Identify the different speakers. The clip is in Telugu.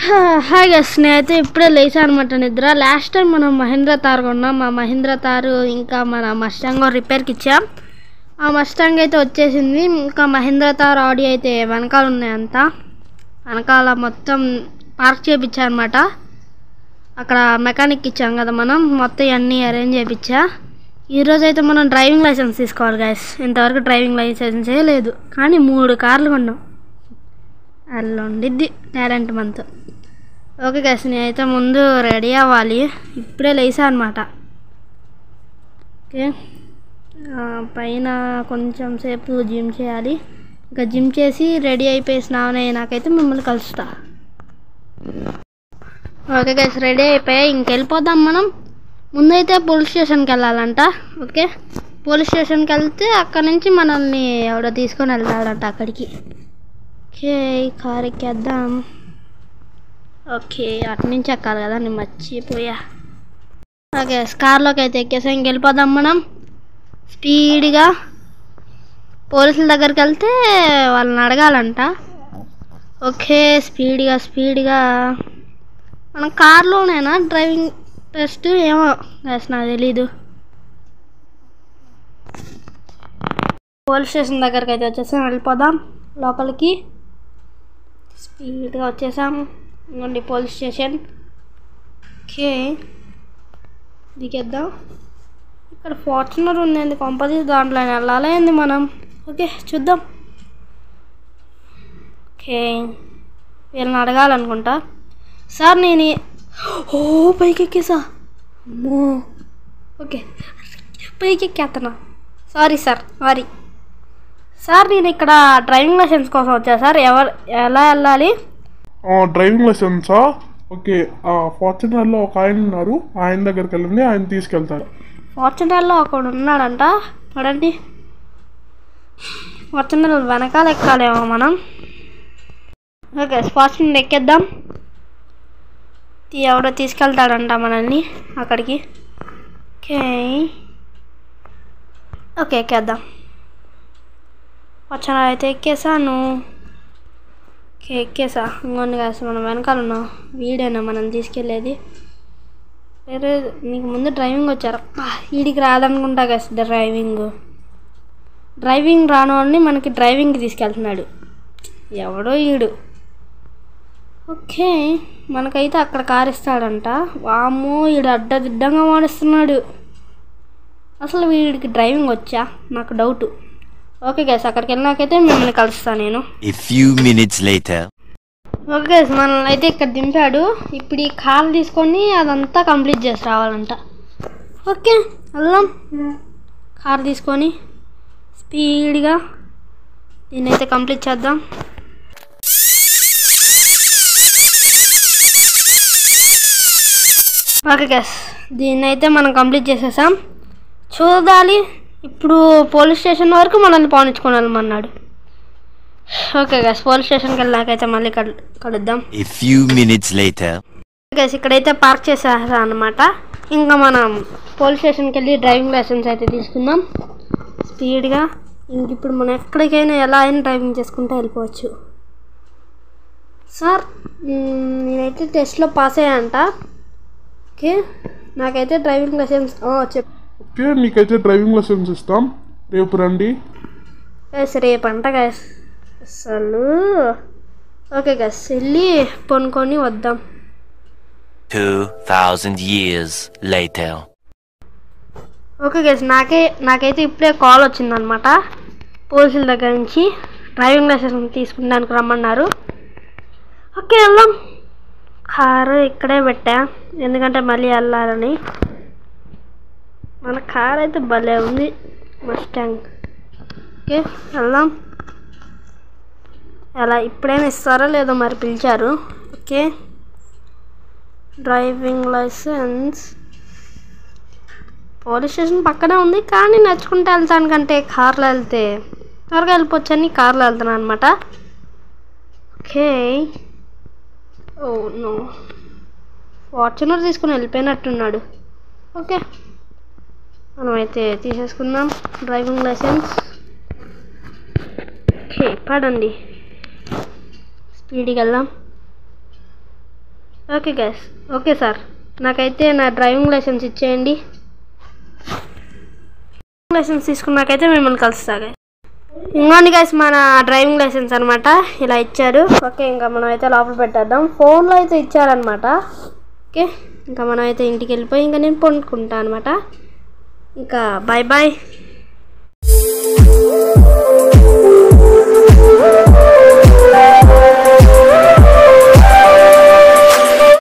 Speaker 1: హాయ్ గైస్, నేనైతే ఇప్పుడే లేచా అనమాట నిద్ర. లాస్ట్ టైం మనం మహీంద్రా తార్ కొన్నాం. మా మహీంద్రా తారు ఇంకా మన మస్టాంగ్ రిపేర్కి ఇచ్చాం. ఆ మస్టాంగ్ అయితే వచ్చేసింది. ఇంకా మహీంద్రా తార్ ఆడి అయితే వెనకాల ఉన్నాయంతా. వెనకాల మొత్తం పార్క్ చేయించా అనమాట. అక్కడ మెకానిక్ ఇచ్చాం కదా మనం, మొత్తం ఇవన్నీ అరేంజ్ చేయించా. ఈరోజు అయితే మనం డ్రైవింగ్ లైసెన్స్ తీసుకోవాలి గైస్. ఇంతవరకు డ్రైవింగ్ లైసెన్సే లేదు, కానీ 3 కార్లు కొన్నాం. అలా ఉండిద్ది టాలెంట్ మంత్. ఓకే గైస్, నేనైతే ముందు రెడీ అవ్వాలి. ఇప్పుడే లేసా అనమాట. ఓకే, పైన కొంచెం సేపు జిమ్ చేయాలి. ఇంకా జిమ్ చేసి రెడీ అయిపోయి స్నానం నాకైతే మిమ్మల్ని కలుస్తా. ఓకే గైస్, రెడీ అయిపోయాయి. ఇంకెళ్ళిపోదాం మనం. ముందైతే పోలీస్ స్టేషన్కి వెళ్ళాలంట. ఓకే, పోలీస్ స్టేషన్కి వెళ్తే అక్కడ నుంచి మనల్ని ఎవడో తీసుకొని వెళ్తాడంట అక్కడికి. Okay, car ఎక్కేద్దాం. ఓకే, అటు నుంచి ఎక్కాలి కదా, నేను మర్చిపోయా. ఓకే, కార్లోకి అయితే ఎక్కేసాం. ఇంకెళ్ళిపోదాం మనం స్పీడ్గా. పోలీసుల దగ్గరికి వెళ్తే వాళ్ళని అడగాలంట. ఓకే, స్పీడ్గా మనం కార్లోనేనా డ్రైవింగ్ టెస్ట్? ఏమో నాకు తెలీదు. పోలీస్ స్టేషన్ దగ్గరికి అయితే వచ్చేసాం. వెళ్ళిపోదాం లోపలికి. స్పీడ్గా వచ్చేసాం. ఇంకోండి పోలీస్ స్టేషన్. ఓకే, దిగేద్దాం. ఇక్కడ ఫార్చునర్ ఉంది, కంపల్సరీ దాంట్లో వెళ్ళాలి మనం. ఓకే, చూద్దాం. ఓకే, వీళ్ళని అడగాలనుకుంటా. సార్ నేను పైకి ఎక్కేసా. అమ్మో, ఓకే పైకి ఎక్కేస్తున్నా. సారీ సార్, నేను ఇక్కడ డ్రైవింగ్ లైసెన్స్ కోసం వచ్చా సార్. ఎలా వెళ్ళాలి?
Speaker 2: డ్రైవింగ్ లైసెన్సా? ఓకే, ఫార్చునర్లో ఒక ఆయన ఉన్నారు, ఆయన దగ్గరికి వెళ్ళండి, ఆయన తీసుకెళ్తారు.
Speaker 1: ఫార్చునర్లో ఒకడు ఉన్నాడంట, చూడండి. ఫార్చునర్ వెనకాల ఎక్కాలేమో మనం. ఓకే, ఫార్చునర్ ఎక్కేద్దాం. ఎవడో తీసుకెళ్తాడంట మనల్ని అక్కడికి. ఓకే ఎక్కేద్దాం. ఫార్చునర్ అయితే ఎక్కేసాను. ఎక్కేసా. ఇంకొన్ని కాస్త మనం వెనకాల ఉన్నాం. వీడేనా మనం తీసుకెళ్ళేది? వేరే నీకు ముందు డ్రైవింగ్ వచ్చారు. వీడికి రాదనుకుంటా కదా డ్రైవింగ్ రాను అని మనకి డ్రైవింగ్కి తీసుకెళ్తున్నాడు ఎవడో వీడు. ఓకే, మనకైతే అక్కడ కారు ఇస్తాడంట. వామ్మో, వీడు అడ్డదిడ్డంగా మాడుస్తున్నాడు. అసలు వీడికి డ్రైవింగ్ వచ్చా? నాకు డౌట్. ఓకే గైస్, అక్కడికి వెళ్ళినాకైతే మిమ్మల్ని కలుస్తాను నేను. ఓకే గైస్, మనల్ని అయితే ఇక్కడ దింపాడు. ఇప్పుడు ఈ కార్ తీసుకొని అదంతా కంప్లీట్ చేసి రావాలంట. ఓకే, వెళ్దాం. కార్ తీసుకొని స్పీడ్గా దీన్నైతే కంప్లీట్ చేద్దాం. ఓకే గైస్, దీన్నైతే మనం కంప్లీట్ చేసేసాం. చూడాలి ఇప్పుడు పోలీస్ స్టేషన్ వరకు మనల్ని పోనిచ్చుకొని వెళ్ళమన్నాడు. ఓకే గైస్, పోలీస్ స్టేషన్కి వెళ్ళాకైతే మళ్ళీ కలుద్దాం. గైస్, ఇక్కడైతే పార్క్ చేసేసా అనమాట. ఇంకా మనం పోలీస్ స్టేషన్కి వెళ్ళి డ్రైవింగ్ లైసెన్స్ అయితే తీసుకుందాం స్పీడ్గా. ఇంక ఇప్పుడు మనం ఎక్కడికైనా ఎలా అయినా డ్రైవింగ్ చేసుకుంటూ వెళ్ళిపోవచ్చు. సార్, నేనైతే టెస్ట్లో పాస్ అయ్యానంట. ఓకే, నాకైతే డ్రైవింగ్ లైసెన్స్
Speaker 2: ఓకే, నీకైతే డ్రైవింగ్ లైసెన్స్ ఇస్తాం. రేపు రండి.
Speaker 1: రేపంట గైస్ అసలు. ఓకే గైస్, వెళ్ళి కొనుక్కొని వద్దాం.
Speaker 3: 2000 years later.
Speaker 1: ఓకే గైస్, నాకైతే ఇప్పుడే కాల్ వచ్చిందనమాట పోలీసుల దగ్గర నుంచి. డ్రైవింగ్ లైసెన్స్ తీసుకున్నానికి రమ్మన్నారు. ఓకే, వెళ్దాం. కారు ఇక్కడే పెట్టా, ఎందుకంటే మళ్ళీ వెళ్ళాలని. మన కార్ అయితే భలే ఉంది, మస్టాంగ్. ఓకే, వెళ్దాం. ఎలా ఇప్పుడైనా ఇస్తారో లేదో మరి, పిలిచారు. Okay, driving licence police station పక్కనే ఉంది, కానీ నడుచుకుంటూ వెళ్తాను కంటే కార్లో వెళ్తే త్వరగా వెళ్ళిపోవచ్చు అని కార్లో వెళ్తున్నాను అనమాట. ఓకే, ఓ నో, ఫార్చునర్ తీసుకుని వెళ్ళిపోయినట్టున్నాడు. ఓకే, మనమైతే తీసేసుకుందాం డ్రైవింగ్ లైసెన్స్. ఓకే, పడండి. స్పీడ్గా వెళ్దాం. ఓకే గైస్, ఓకే సార్, నాకైతే నా డ్రైవింగ్ లైసెన్స్ ఇచ్చేయండి. లైసెన్స్ తీసుకున్నాకైతే మిమ్మల్ని కలుస్తాగా. ఇంకోండి గైస్ మన డ్రైవింగ్ లైసెన్స్ అనమాట, ఇలా ఇచ్చారు. ఓకే, ఇంకా మనం అయితే లోపల పెట్టేద్దాం. ఫోన్లో అయితే ఇచ్చారనమాట. ఓకే, ఇంకా మనం అయితే ఇంటికి వెళ్ళిపోయి ఇంకా నేను పండుకుంటాను అనమాట. ఇంకా బాయ్ బాయ్.